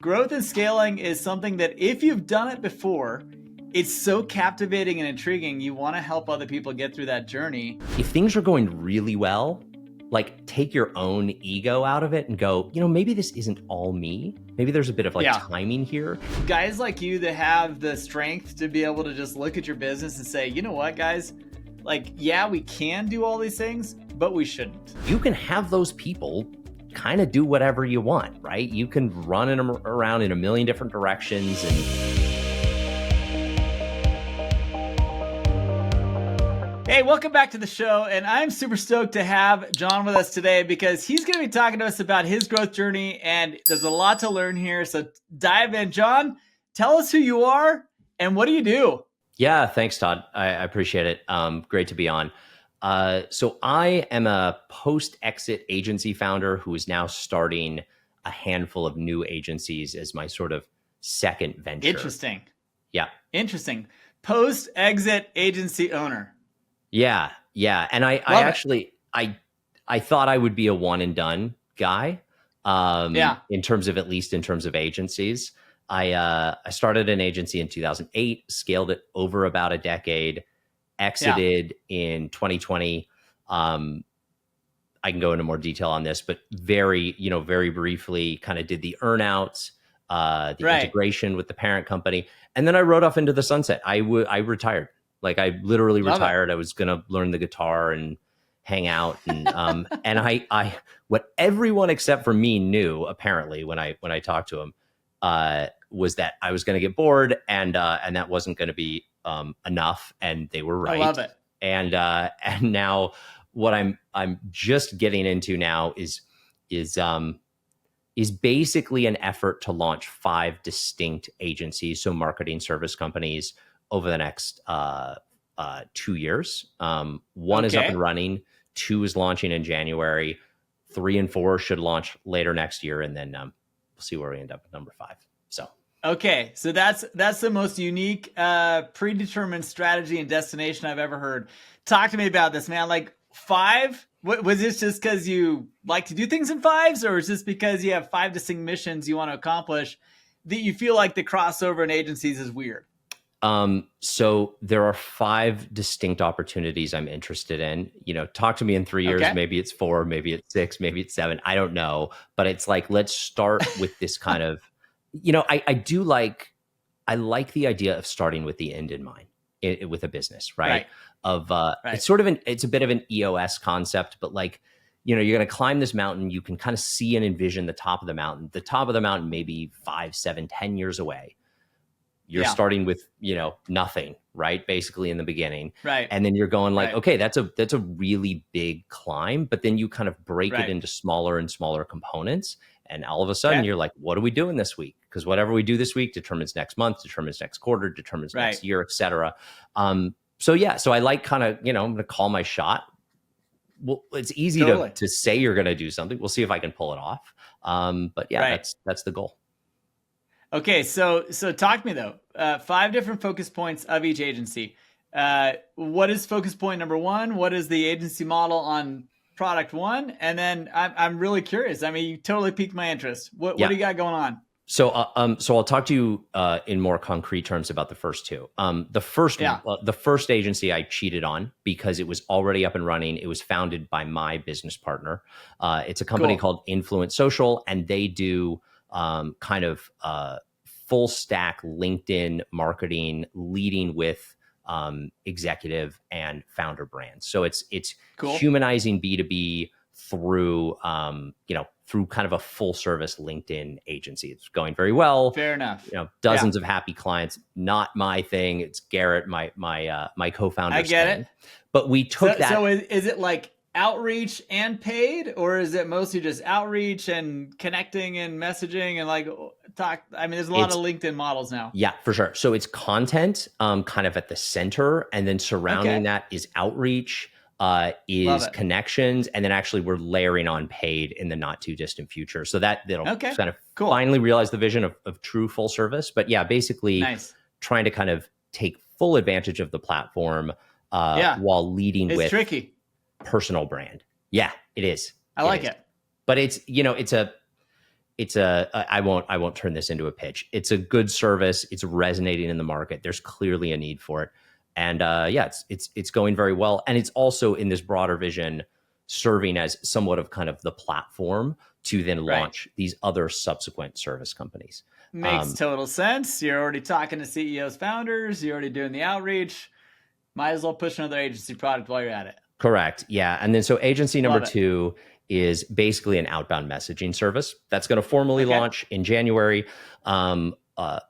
growth and scaling is something that if you've done it before, it's so captivating and intriguing. You want to help other people get through that journey. If things are going really well, like take your own ego out of it and go, maybe this isn't all me. Maybe there's a bit of timing here. Guys like you that have the strength to be able to just look at your business and say, you know what, guys? Yeah, we can do all these things, but we shouldn't. You can have those people kind of do whatever you want, right? You can run them around in a million different directions Hey, welcome back to the show, and I'm super stoked to have John with us today because he's going to be talking to us about his growth journey, and there's a lot to learn here, so dive in. John, tell us who you are, and what do you do? Yeah, thanks, Todd. I appreciate it. Great to be on. So I am a post-exit agency founder who is now starting a handful of new agencies as my sort of second venture. Interesting. Yeah. Interesting. Post-exit agency owner. Yeah. And I thought I would be a one and done guy. In terms of agencies. I started an agency in 2008, scaled it over about a decade, exited in 2020. I can go into more detail on this, but very briefly kind of did the earnouts, the integration with the parent company. And then I rode off into the sunset. I retired. I literally retired. I was going to learn the guitar and hang out. And, and I, what everyone except for me knew apparently when I talked to him, was that I was going to get bored and that wasn't going to be, enough. And they were right. I love it. And now what I'm just getting into now is basically an effort to launch 5 distinct agencies. So marketing service companies over the next 2 years. One is up and running. 2 is launching in January. 3 and 4 should launch later next year. And then we'll see where we end up with number 5. So. Okay. So that's the most unique, predetermined strategy and destination I've ever heard. Talk to me about this, man. 5, was this just because you like to do things in 5s, or is this because you have 5 distinct missions you want to accomplish that you feel like the crossover in agencies is weird? So there are 5 distinct opportunities I'm interested in. Talk to me in 3 years. Okay. Maybe it's 4, maybe it's 6, maybe it's 7. I don't know. But it's let's start with this kind of, I like the idea of starting with the end in mind with a business, right? It's sort of it's a bit of an EOS concept, but you're going to climb this mountain. You can kind of see and envision the top of the mountain. The top of the mountain may be 5, 7, 10 years away. You're starting with, nothing, right? Basically in the beginning. Right. And then you're going okay, that's a really big climb, but then you kind of break it into smaller and smaller components. And all of a sudden you're what are we doing this week? Because whatever we do this week determines next month, determines next quarter, determines next year, et cetera. So I like kind of, I'm going to call my shot. Well, it's easy to say you're going to do something. We'll see if I can pull it off. But that's the goal. Okay, so talk to me though. 5 different focus points of each agency. What is focus point number 1? What is the agency model on product 1? And then I'm really curious. I mean, you totally piqued my interest. What do you got going on? So I'll talk to you in more concrete terms about the first 2. The first agency I cheated on because it was already up and running. It was founded by my business partner. It's a company called Influence Social, and they do kind of full stack LinkedIn marketing, leading with executive and founder brands. So it's humanizing B2B through through kind of a full service LinkedIn agency. It's going very well. Fair enough. Dozens of happy clients. Not my thing. It's Garrett, my co-founder's I get thing. it. But we took that. So is it outreach and paid, or is it mostly just outreach and connecting and messaging and talk? I mean, there's a lot of LinkedIn models now. Yeah, for sure. So it's content kind of at the center, and then surrounding that is outreach, is connections, and then actually we're layering on paid in the not too distant future. So that'll kind of finally realize the vision of true full service. But basically trying to kind of take full advantage of the platform while leading with tricky. Personal brand. Yeah, it is. I like it. But it's, I won't turn this into a pitch. It's a good service. It's resonating in the market. There's clearly a need for it. And it's going very well. And it's also in this broader vision serving as somewhat of kind of the platform to then launch these other subsequent service companies. Makes total sense. You're already talking to CEOs, founders. You're already doing the outreach. Might as well push another agency product while you're at it. Correct. Yeah. And then so agency number 2 is basically an outbound messaging service that's going to formally launch in January.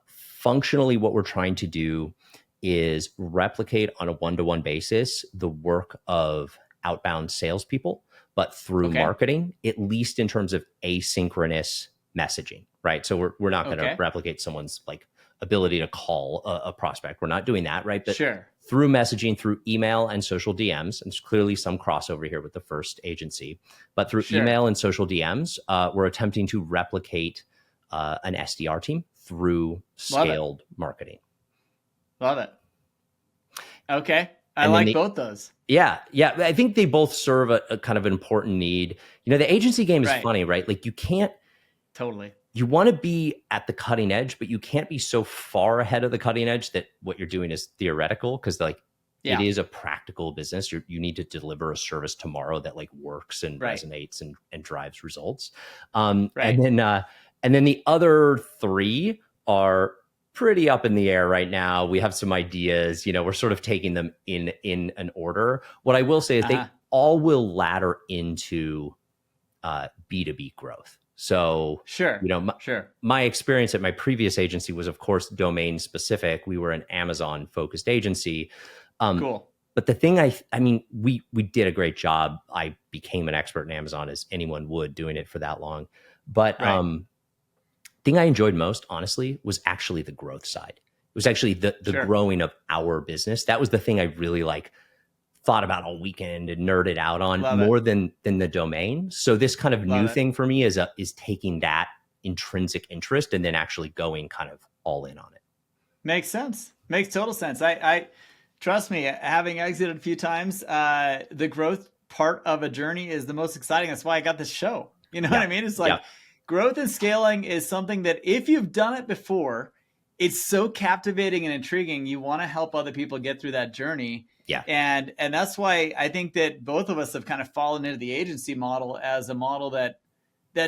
Functionally, what we're trying to do is replicate on a one-to-one basis the work of outbound salespeople, but through marketing, at least in terms of asynchronous messaging, right? So we're not going to replicate someone's like ability to call a prospect. We're not doing that, right? But through messaging, through email and social DMs, and there's clearly some crossover here with the first agency, but through email and social DMs, we're attempting to replicate an SDR team through scaled marketing. Love it. Okay. I like both those. Yeah. I think they both serve a kind of an important need. You know, the agency game is funny, right? Like you can't you want to be at the cutting edge, but you can't be so far ahead of the cutting edge that what you're doing is theoretical, because like it is a practical business. You need to deliver a service tomorrow that like works and resonates and drives results. And then the other 3 are pretty up in the air right now. We have some ideas, you know, we're sort of taking them in an order. What I will say is they all will ladder into B2B growth. So, my experience at my previous agency was, of course, domain specific. We were an Amazon focused agency. Cool. But the thing I mean, we did a great job. I became an expert in Amazon, as anyone would, doing it for that long. But thing I enjoyed most, honestly, was actually the growth side. It was actually the growing of our business. That was the thing I really like thought about all weekend and nerded out on more than the domain. So this kind of new thing for me is taking that intrinsic interest and then actually going kind of all in on it. Makes sense. Makes total sense. I trust me, having exited a few times, the growth part of a journey is the most exciting. That's why I got this show. You know what I mean? It's like growth and scaling is something that if you've done it before, it's so captivating and intriguing. You want to help other people get through that journey. Yeah. And that's why I think that both of us have kind of fallen into the agency model as a model that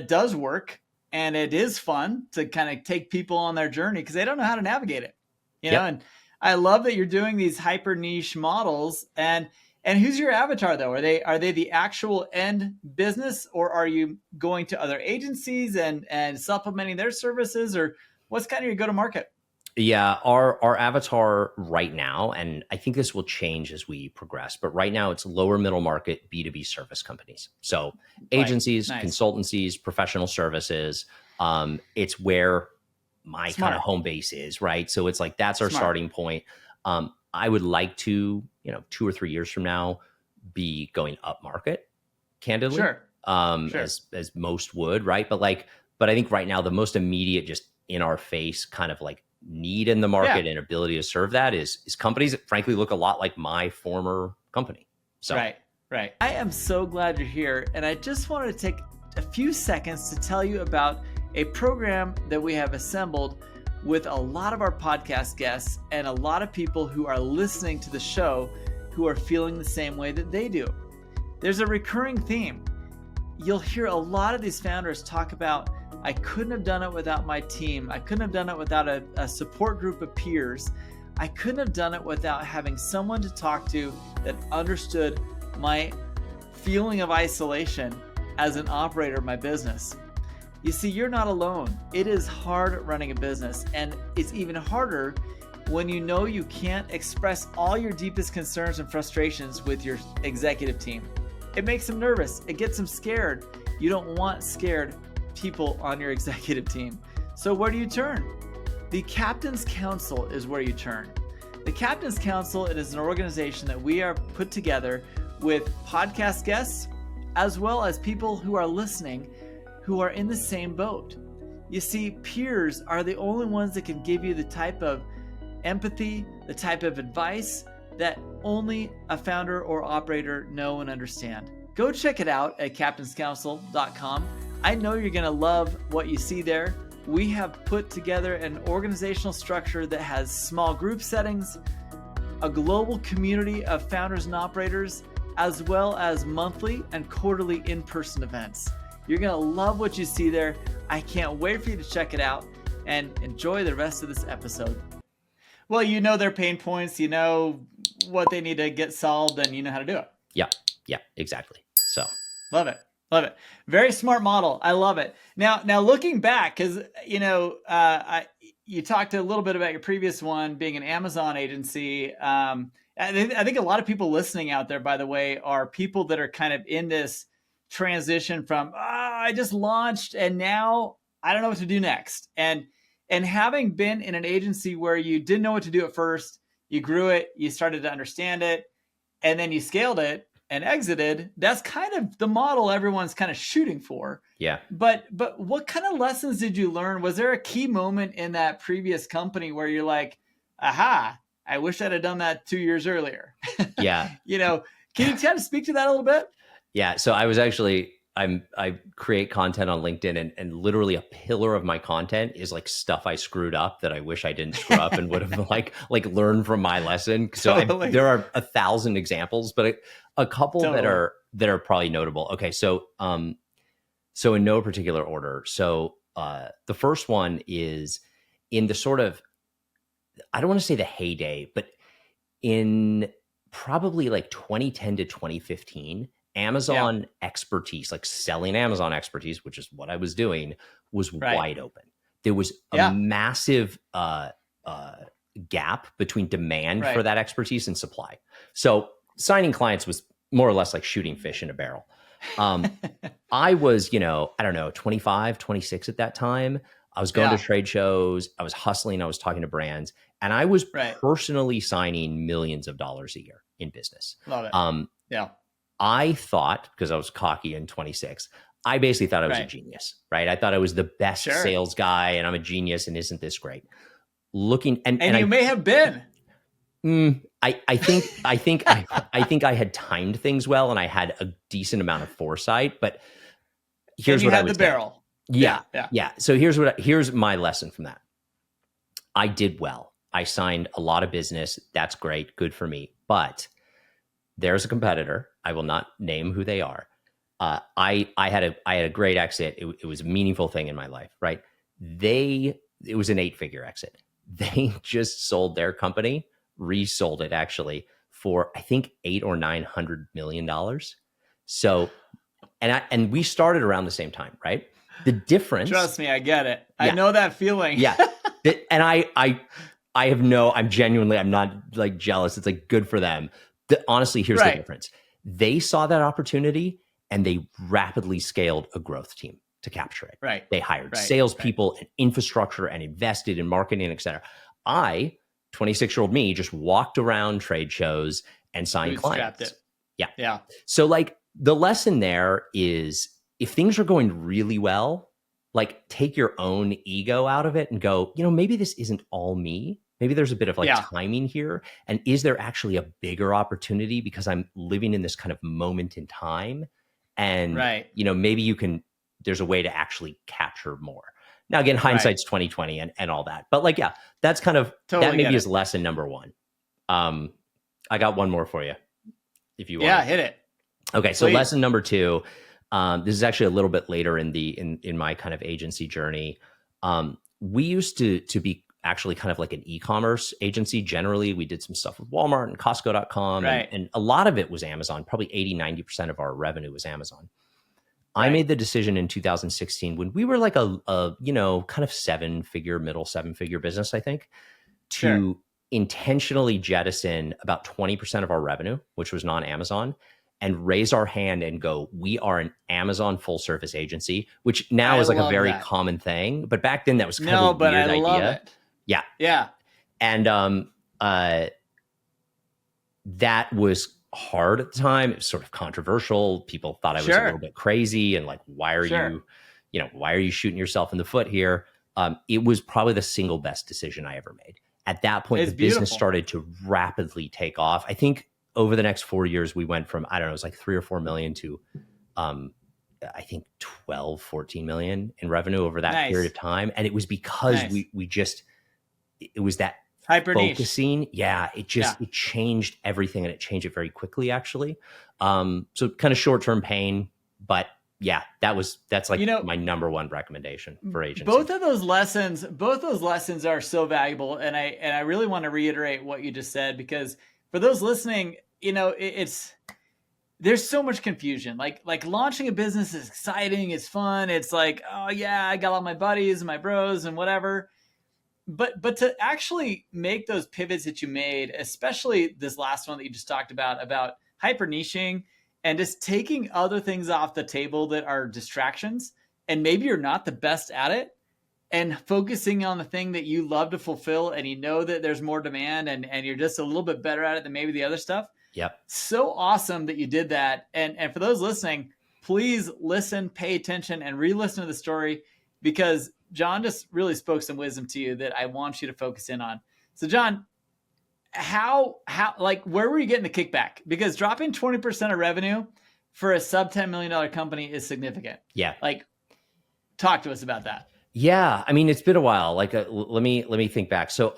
does work, and it is fun to kind of take people on their journey because they don't know how to navigate it. You know, and I love that you're doing these hyper niche models. And who's your avatar though? Are they the actual end business, or are you going to other agencies and supplementing their services, or what's kind of your go-to-market? Yeah, our avatar right now, and I think this will change as we progress, but right now it's lower middle market B2B service companies. So agencies, consultancies, professional services. It's where my kind of home base is, right? So it's like, that's our starting point. I would like to, 2 or 3 years from now, be going up market, candidly, as most would, right? But I think right now the most immediate, just in our face kind of like need in the market and ability to serve that is companies that frankly look a lot like my former company. So right. I am so glad you're here, and I just wanted to take a few seconds to tell you about a program that we have assembled with a lot of our podcast guests and a lot of people who are listening to the show who are feeling the same way that they do. There's a recurring theme. You'll hear a lot of these founders talk about, I couldn't have done it without my team. I couldn't have done it without a support group of peers. I couldn't have done it without having someone to talk to that understood my feeling of isolation as an operator of my business. You see, you're not alone. It is hard running a business, and it's even harder when you know you can't express all your deepest concerns and frustrations with your executive team. It makes them nervous. It gets them scared. You don't want scared people on your executive team. So where do you turn? The Captain's Council is where you turn. The Captain's Council, it is an organization that we are put together with podcast guests, as well as people who are listening, who are in the same boat. You see, peers are the only ones that can give you the type of empathy, the type of advice that only a founder or operator know and understand. Go check it out at captainscouncil.com. I know you're going to love what you see there. We have put together an organizational structure that has small group settings, a global community of founders and operators, as well as monthly and quarterly in-person events. You're going to love what you see there. I can't wait for you to check it out and enjoy the rest of this episode. Well, you know their pain points, you know what they need to get solved, and you know how to do it. Yeah, exactly. So love it. Very smart model. I love it. Now looking back, because you talked a little bit about your previous one being an Amazon agency. I think a lot of people listening out there, by the way, are people that are kind of in this transition from I just launched and now I don't know what to do next. And having been in an agency where you didn't know what to do at first, you grew it, you started to understand it, and then you scaled it and exited. That's kind of the model everyone's kind of shooting for. Yeah. But what kind of lessons did you learn? Was there a key moment in that previous company where you're like, aha, I wish I'd have done that 2 years earlier? Yeah. Can you kind of speak to that a little bit? Yeah. So I was actually, I create content on LinkedIn, and literally a pillar of my content is like stuff I screwed up that I wish I didn't screw up and would have like learned from my lesson. So Totally. There are 1,000 examples, but a couple Totally. that are probably notable. Okay. So in no particular order. So the first one is in the sort of, I don't want to say the heyday, but in probably like 2010 to 2015, Amazon expertise, like selling Amazon expertise, which is what I was doing, was wide open. There was a massive gap between demand for that expertise and supply. So signing clients was more or less like shooting fish in a barrel. I was, 25, 26 at that time. I was going to trade shows. I was hustling. I was talking to brands, and I was personally signing millions of dollars a year in business. Love it. I thought, because I was cocky in 26, I basically thought I was a genius, right? I thought I was the best sales guy, and I'm a genius, and isn't this great? Looking and you may have been. I think I had timed things well, and I had a decent amount of foresight. But here's what I was the barrel. Yeah. So here's my lesson from that. I did well. I signed a lot of business. That's great. Good for me. But there's a competitor. I will not name who they are. I had a great exit. It was a meaningful thing in my life, right? It was an 8-figure exit. They just sold their company, resold it actually for I think $800 or $900 million. So, and we started around the same time, right? The difference. Trust me, I get it. I know that feeling. And I'm not like jealous. It's like good for them. Honestly, here's the difference. They saw that opportunity and they rapidly scaled a growth team to capture it. Right. They hired salespeople and infrastructure and invested in marketing, et cetera. 26-year-old me, just walked around trade shows and signed clients. It. Yeah. So like the lesson there is, if things are going really well, like take your own ego out of it and go, maybe this isn't all me. Maybe there's a bit of timing here. And is there actually a bigger opportunity because I'm living in this kind of moment in time? And, maybe there's a way to actually capture more. Now, again, hindsight's 2020 and all that. But that's kind of, that maybe is lesson number one. I got one more for you if you want. Yeah, hit it. Okay. So lesson number 2, this is actually a little bit later in my kind of agency journey. We used to be actually kind of like an e-commerce agency. Generally, we did some stuff with Walmart and Costco.com, and a lot of it was Amazon. Probably 80-90% of our revenue was Amazon. I made the decision in 2016 when we were like a kind of middle seven-figure business, I think, to intentionally jettison about 20% of our revenue, which was non-Amazon, and raise our hand and go, we are an Amazon full service agency, which now is like a very common thing. But back then that was kind of a weird idea. Love it. Yeah. And that was hard at the time. It was sort of controversial. People thought I was a little bit crazy and like, why are you shooting yourself in the foot here? It was probably the single best decision I ever made. At that point, the business started to rapidly take off. I think over the next 4 years, we went from, I don't know, it was like 3 or 4 million to I think 12, 14 million in revenue over that Nice. period of time. And it was because Nice. it was that hyper focusing. niche. Yeah. It changed everything, and it changed it very quickly, actually. So kind of short-term pain, but yeah, that's like, my number one recommendation for agency. Both those lessons are so valuable. And I really want to reiterate what you just said, because for those listening, there's so much confusion. Like launching a business is exciting. It's fun. It's like, oh yeah, I got all my buddies and my bros and whatever. But to actually make those pivots that you made, especially this last one that you just talked about hyper niching and just taking other things off the table that are distractions, and maybe you're not the best at it, and focusing on the thing that you love to fulfill, and you know that there's more demand, and you're just a little bit better at it than maybe the other stuff. Yep. So awesome that you did that. And for those listening, please listen, pay attention, and re-listen to the story, because John just really spoke some wisdom to you that I want you to focus in on. So John, how where were you getting the kickback? Because dropping 20% of revenue for a sub $10 million company is significant. Yeah. Like, talk to us about that. Yeah. I mean, it's been a while. Like, let me think back. So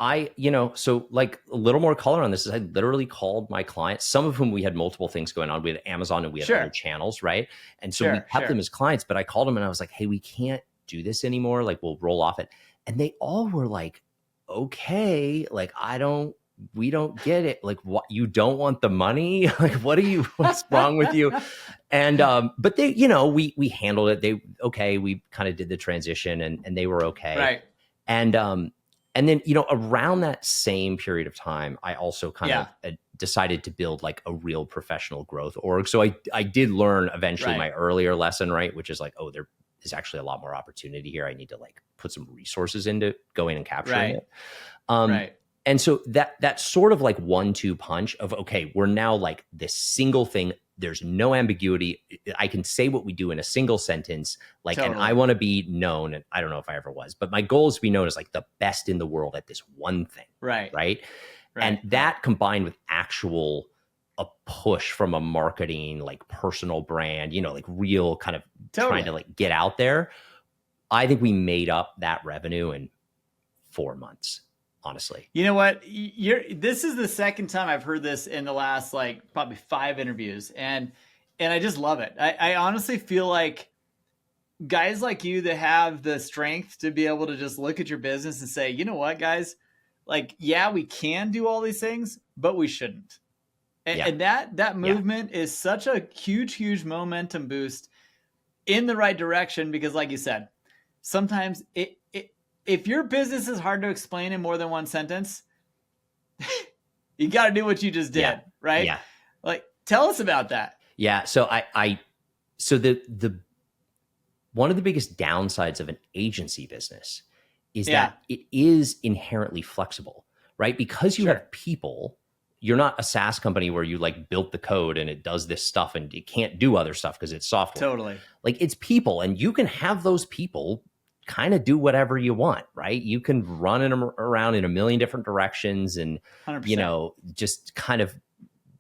so like a little more color on this is I literally called my clients, some of whom we had multiple things going on. We had Amazon and we had other channels, right? And so we kept them as clients, but I called them and I was like, hey, we can't do this anymore. Like, we'll roll off it. And they all were like, okay, like, we don't get it. Like, what, you don't want the money? Like, what's wrong with you? And, but they, we handled it. We kind of did the transition and they were okay. Right. And then, around that same period of time, I also kind of decided to build like a real professional growth org. So I did learn eventually my earlier lesson, right? Which is like, oh, there is actually a lot more opportunity here. I need to like put some resources into going and capturing it. Right. And so that's sort of like 1-2 punch of, okay, we're now like this single thing. There's no ambiguity. I can say what we do in a single sentence. Like, totally. And I want to be known, and I don't know if I ever was, but my goal is to be known as like the best in the world at this one thing. Right. And that combined with a push from a marketing, like personal brand, like real kind of trying to like get out there. I think we made up that revenue in 4 months. Honestly, you know what? This is the second time I've heard this in the last like probably 5 interviews, and I just love it. I honestly feel like guys like you that have the strength to be able to just look at your business and say, you know what, guys, like, yeah, we can do all these things, but we shouldn't. And that movement is such a huge momentum boost in the right direction, because like you said, sometimes if your business is hard to explain in more than one sentence, you got to do what you just did, right? Yeah. Like, tell us about that. Yeah. So so the one of the biggest downsides of an agency business is that it is inherently flexible, right? Because you have people. You're not a SaaS company where you like built the code and it does this stuff and it can't do other stuff because it's software. Totally. Like, it's people, and you can have those people kind of do whatever you want, right? You can run them around in a million different directions and, 100%. Just kind of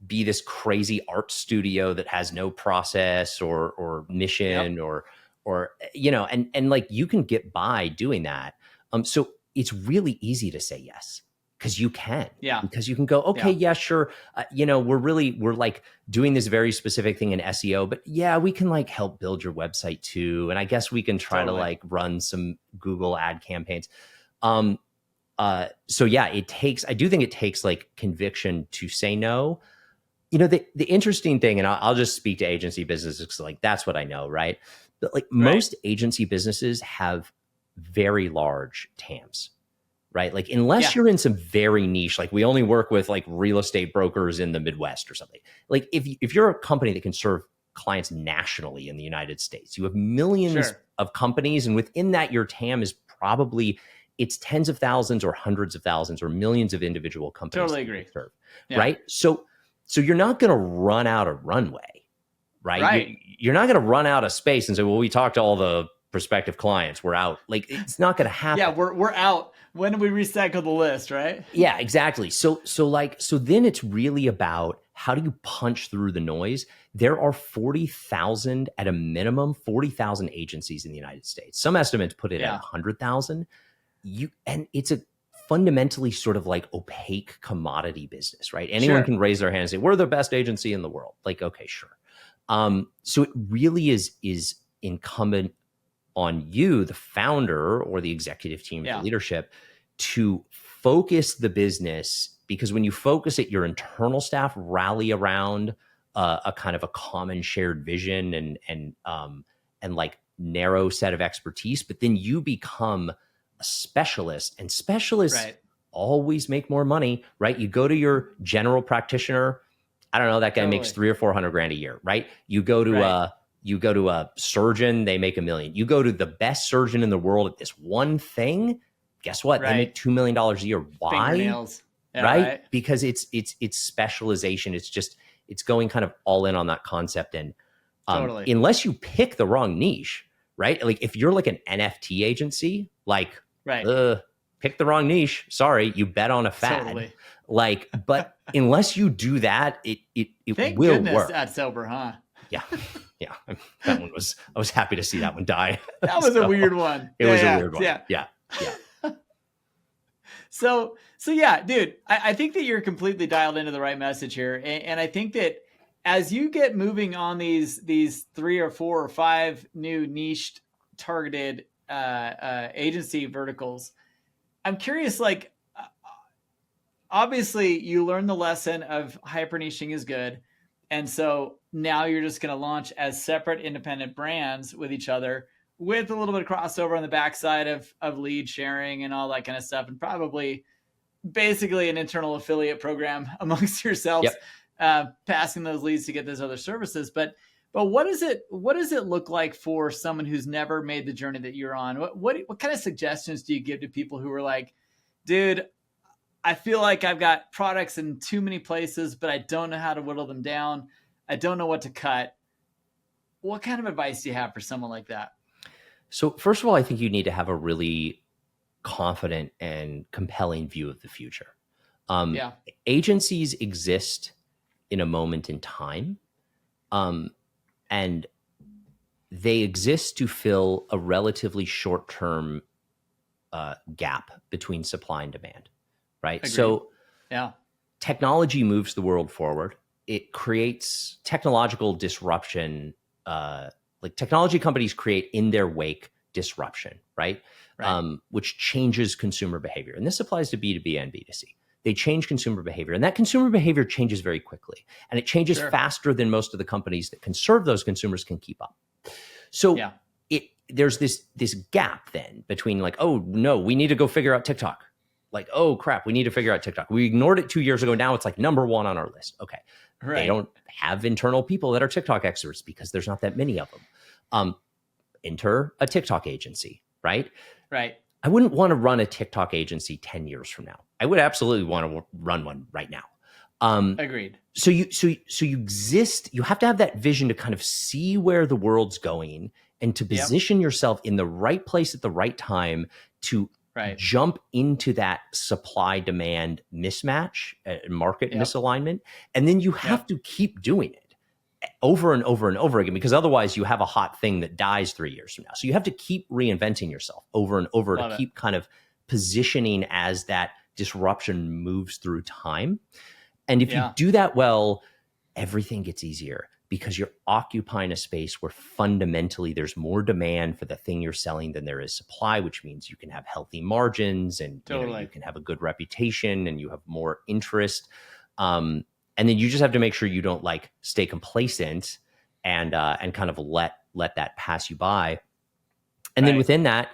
be this crazy art studio that has no process or mission or and like you can get by doing that. So it's really easy to say yes. Because you can, because you can go, okay, yeah, sure. We're like doing this very specific thing in SEO, but we can like help build your website too. And I guess we can try to like run some Google ad campaigns. So I do think it takes like conviction to say no. The interesting thing, and I'll just speak to agency businesses because like that's what I know, right? But like most agency businesses have very large TAMs. Right? Like, unless you're in some very niche, like we only work with like real estate brokers in the Midwest or something. Like, if you're a company that can serve clients nationally in the United States, you have millions of companies. And within that, your TAM is probably, it's tens of thousands or hundreds of thousands or millions of individual companies. Totally agree. Serve, right? So you're not going to run out of runway, right? You're not going to run out of space and say, well, we talked to all the prospective clients, we're out. Like, it's not going to happen. Yeah, we're out. When do we recycle the list, right? Yeah, exactly. So then it's really about how do you punch through the noise? There are 40,000 at a minimum, 40,000 agencies in the United States. Some estimates put it at 100,000. And it's a fundamentally sort of like opaque commodity business, right? Anyone can raise their hand and say, we're the best agency in the world. Like, okay, sure. So it really is incumbent on you, the founder or the executive team, the leadership, to focus the business, because when you focus it, your internal staff rally around a kind of a common shared vision and like narrow set of expertise, but then you become a specialist, and specialists always make more money, right? You go to your general practitioner, I don't know, that guy makes 300 or 400 grand a year, right? You go to a surgeon, they make $1 million. You go to the best surgeon in the world at this one thing, guess what? They make $2 million a year. Why? Fingernails. Yeah, right? Because it's specialization. It's going kind of all in on that concept. And unless you pick the wrong niche, right? Like if you're like an NFT agency, like pick the wrong niche. Sorry, you bet on a fad. Totally. Like, but unless you do that, it Thank will goodness work. That's sober, huh? Yeah. Yeah. That one was, I was happy to see that one die. That was a weird one. It was a weird one. Yeah. So yeah, dude, I think that you're completely dialed into the right message here. And I think that as you get moving on these 3 or 4 or 5 new niched targeted agency verticals, I'm curious, like, obviously you learn the lesson of hyper niching is good. And so now you're just going to launch as separate independent brands with each other, with a little bit of crossover on the backside of lead sharing and all that kind of stuff. And probably basically an internal affiliate program amongst yourselves, passing those leads to get those other services. But what does it look like for someone who's never made the journey that you're on? What kind of suggestions do you give to people who are like, dude, I feel like I've got products in too many places, but I don't know how to whittle them down. I don't know what to cut. What kind of advice do you have for someone like that? So first of all, I think you need to have a really confident and compelling view of the future. Agencies exist in a moment in time, and they exist to fill a relatively short-term gap between supply and demand. Right. Agreed. So technology moves the world forward. It creates technological disruption. Like technology companies create in their wake disruption, right? Which changes consumer behavior. And this applies to B2B and B2C. They change consumer behavior, and that consumer behavior changes very quickly. And it changes faster than most of the companies that can serve those consumers can keep up. So there's this gap then between like, oh no, we need to go figure out TikTok. Like, oh crap, we need to figure out TikTok. We ignored it 2 years ago. Now it's like number 1 on our list. Okay. They don't have internal people that are TikTok experts because there's not that many of them. Enter a TikTok agency, right? Right. I wouldn't want to run a TikTok agency 10 years from now. I would absolutely want to run one right now. Agreed. So you exist, you have to have that vision to kind of see where the world's going and to position yourself in the right place at the right time to jump into that supply demand mismatch, market misalignment. And then you have to keep doing it over and over and over again, because otherwise you have a hot thing that dies 3 years from now. So you have to keep reinventing yourself over and over to keep kind of positioning as that disruption moves through time. And if you do that well, everything gets easier, because you're occupying a space where fundamentally there's more demand for the thing you're selling than there is supply, which means you can have healthy margins and you can have a good reputation and you have more interest. And then you just have to make sure you don't like stay complacent and kind of let that pass you by. And then within that,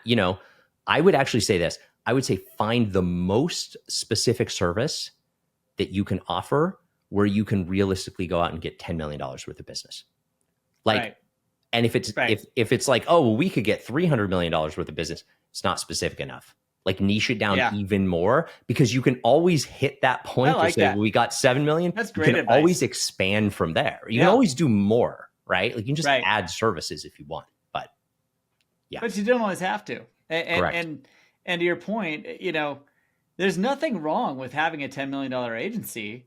I would actually say this. I would say find the most specific service that you can offer where you can realistically go out and get $10 million worth of business. And if it's if it's like, oh, well, we could get $300 million worth of business, it's not specific enough. Like niche it down even more, because you can always hit that point to say, well, we got 7 million. That's great. You can always expand from there. You can always do more, right? Like you can just add services if you want, but but you don't always have to. And to your point, there's nothing wrong with having a $10 million agency.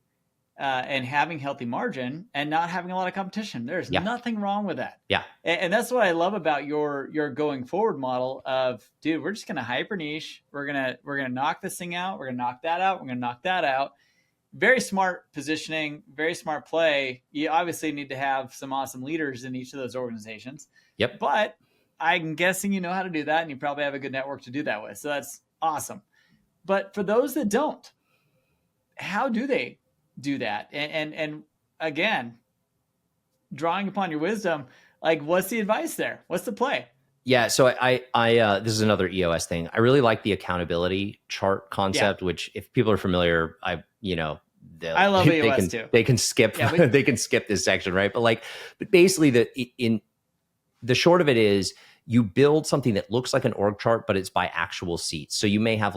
and having healthy margin and not having a lot of competition. There's nothing wrong with that. Yeah. And that's what I love about your going forward model of, dude, we're just going to hyper niche. We're going to knock this thing out. We're going to knock that out. We're going to knock that out. Very smart positioning, very smart play. You obviously need to have some awesome leaders in each of those organizations. Yep. But I'm guessing you know how to do that, and you probably have a good network to do that with. So that's awesome. But for those that don't, how do they do that? And again, drawing upon your wisdom, like, what's the advice there? What's the play? Yeah. So I this is another EOS thing. I really like the accountability chart concept, which if people are familiar, I love EOS too. They can skip, they can skip this section, right? But basically in the short of it is, you build something that looks like an org chart, but it's by actual seats. So you may have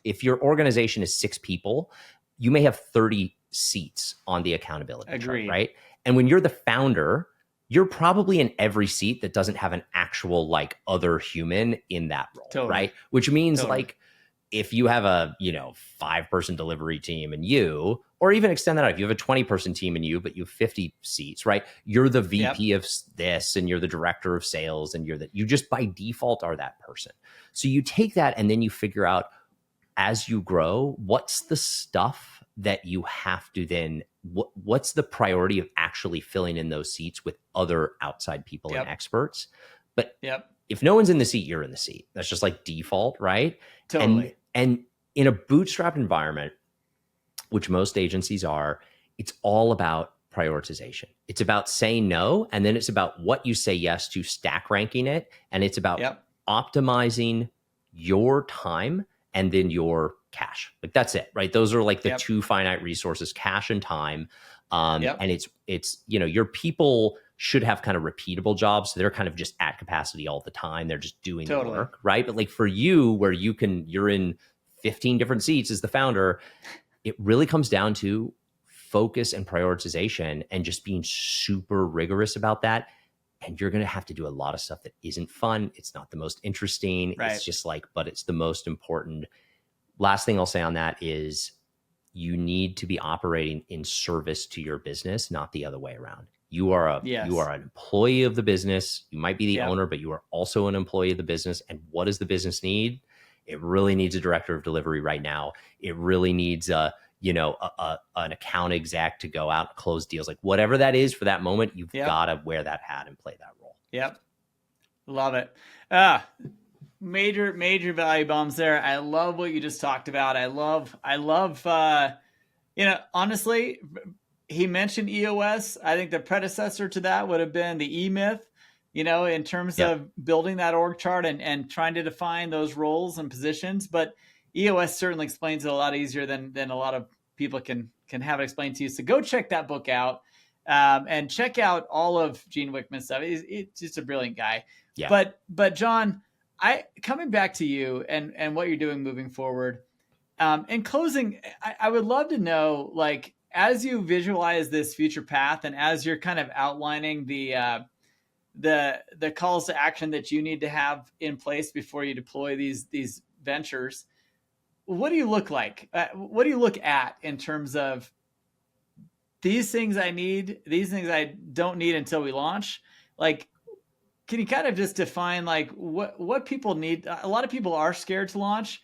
if your organization is 6 people, you may have 30 seats on the accountability chart, right? And when you're the founder, you're probably in every seat that doesn't have an actual other human in that role, right? Which means if you have a 5-person delivery team and you, or even extend that out, if you have a 20-person team and you, but you have 50 seats, right? You're the VP of this, and you're the director of sales, and you just by default are that person. So you take that and then you figure out, as you grow, what's the stuff that you have to then, what's the priority of actually filling in those seats with other outside people and experts. But if no one's in the seat, you're in the seat. That's just default, right? Totally. And in a bootstrap environment, which most agencies are, it's all about prioritization. It's about saying no, and then it's about what you say yes to, stack ranking it, and it's about optimizing your time and then your cash. That's it, right? Those are the 2 finite resources, cash and time. And it's your people should have kind of repeatable jobs. So they're kind of just at capacity all the time. They're just doing the work, right? But for you, where you're in 15 different seats as the founder, it really comes down to focus and prioritization and just being super rigorous about that. And you're going to have to do a lot of stuff that isn't fun. It's not the most interesting. Right. It's just but it's the most important. Last thing I'll say on that is, you need to be operating in service to your business, not the other way around. You are an employee of the business. You might be the owner, but you are also an employee of the business. And what does the business need? It really needs a director of delivery right now. It really needs an account exec to go out and close deals. Whatever that is for that moment, you've got to wear that hat and play that role. Yep. Love it. Major value bombs there. I love what you just talked about. I love, honestly, he mentioned EOS. I think the predecessor to that would have been the E-Myth, in terms of building that org chart and trying to define those roles and positions. But EOS certainly explains it a lot easier than a lot of people can have it explained to you. So go check that book out, and check out all of Gene Wickman's stuff. It's just a brilliant guy. Yeah. But John, coming back to you and what you're doing moving forward, in closing, I would love to know, as you visualize this future path and as you're kind of outlining the calls to action that you need to have in place before you deploy these ventures, what do you look like? What do you look at in terms of these things I need, these things I don't need until we launch? Can you kind of just define what people need? A lot of people are scared to launch,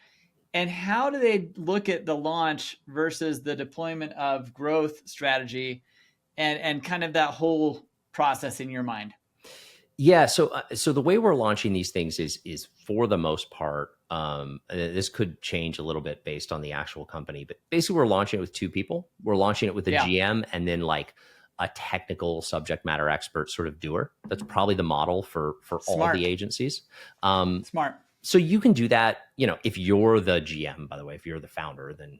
and how do they look at the launch versus the deployment of growth strategy and kind of that whole process in your mind? Yeah. So the way we're launching these things is for the most part, this could change a little bit based on the actual company, but basically we're launching it with 2 people. We're launching it with a GM and then a technical subject matter expert sort of doer. That's probably the model for all the agencies. Smart. So you can do that, if you're the GM, by the way, if you're the founder, then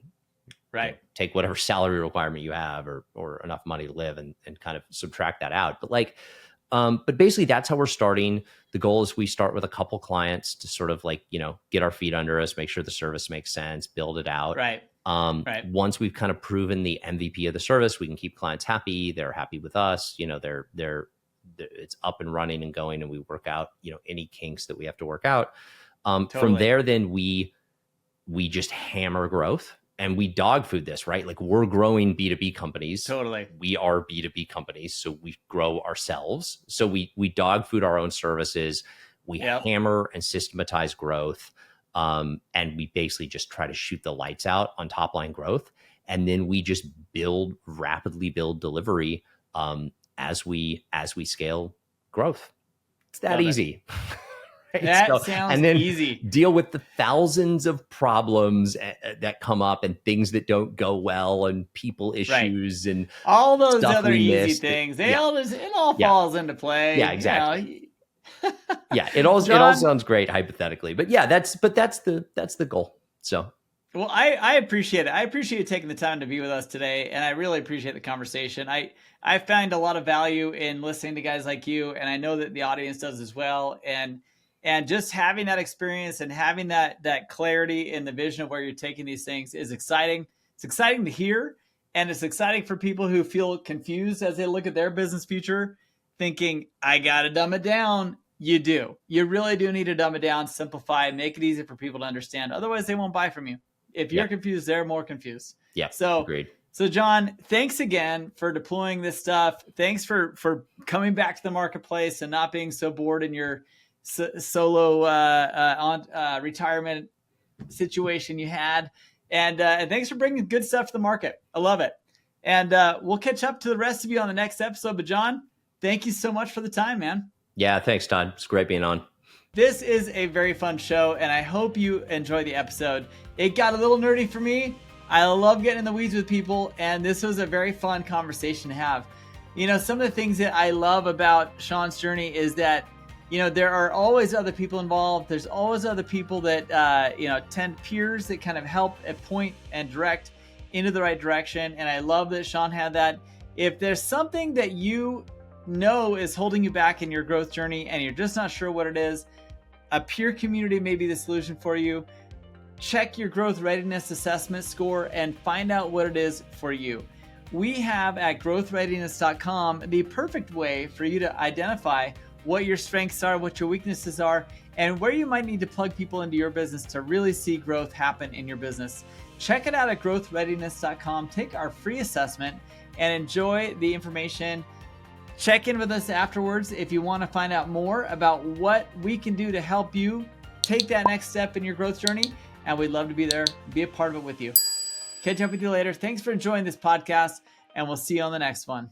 take whatever salary requirement you have or enough money to live and kind of subtract that out. But basically that's how we're starting. The goal is we start with a couple clients to sort of get our feet under us, make sure the service makes sense, build it out. Right. Once we've kind of proven the MVP of the service, we can keep clients happy. They're happy with us. They're it's up and running and going, and we work out, any kinks that we have to work out. From there, then we just hammer growth. and we dog food this, right? Like we're growing B2B companies. Totally. We are B2B companies. So we grow ourselves. So we dog food our own services. We hammer and systematize growth. And we basically just try to shoot the lights out on top line growth. And then we just rapidly build delivery as we scale growth. It's that easy. Right? That sounds and then easy. Deal with the thousands of problems that come up and things that don't go well and people issues and all those other easy things. It all falls into play. Yeah, exactly. Yeah, it all sounds great hypothetically, but yeah, that's the goal. So. Well, I appreciate it. I appreciate you taking the time to be with us today, and I really appreciate the conversation. I find a lot of value in listening to guys like you, and I know that the audience does as well. And just having that experience and having that clarity in the vision of where you're taking these things is exciting. It's exciting to hear, and it's exciting for people who feel confused as they look at their business future, thinking, I got to dumb it down. You do. You really do need to dumb it down, simplify, make it easy for people to understand. Otherwise, they won't buy from you. If you're confused, they're more confused. Yeah. So agreed. So John, thanks again for deploying this stuff. Thanks for coming back to the marketplace and not being so bored in your solo retirement situation you had. And thanks for bringing good stuff to the market. I love it. And we'll catch up to the rest of you on the next episode. But John, thank you so much for the time, man. Yeah, thanks, Todd. It's great being on. This is a very fun show, and I hope you enjoy the episode. It got a little nerdy for me. I love getting in the weeds with people, and this was a very fun conversation to have. You know, some of the things that I love about Sean's journey is that, you know, there are always other people involved. There's always other people that, peers that kind of help and point and direct into the right direction. And I love that Sean had that. If there's something that you know is holding you back in your growth journey and you're just not sure what it is, a peer community may be the solution for you. Check your growth readiness assessment score and find out what it is for you. We have at growthreadiness.com the perfect way for you to identify what your strengths are, what your weaknesses are, and where you might need to plug people into your business to really see growth happen in your business. Check it out at growthreadiness.com. Take our free assessment and enjoy the information. Check in with us afterwards if you want to find out more about what we can do to help you take that next step in your growth journey. And we'd love to be there, be a part of it with you. Catch up with you later. Thanks for enjoying this podcast, and we'll see you on the next one.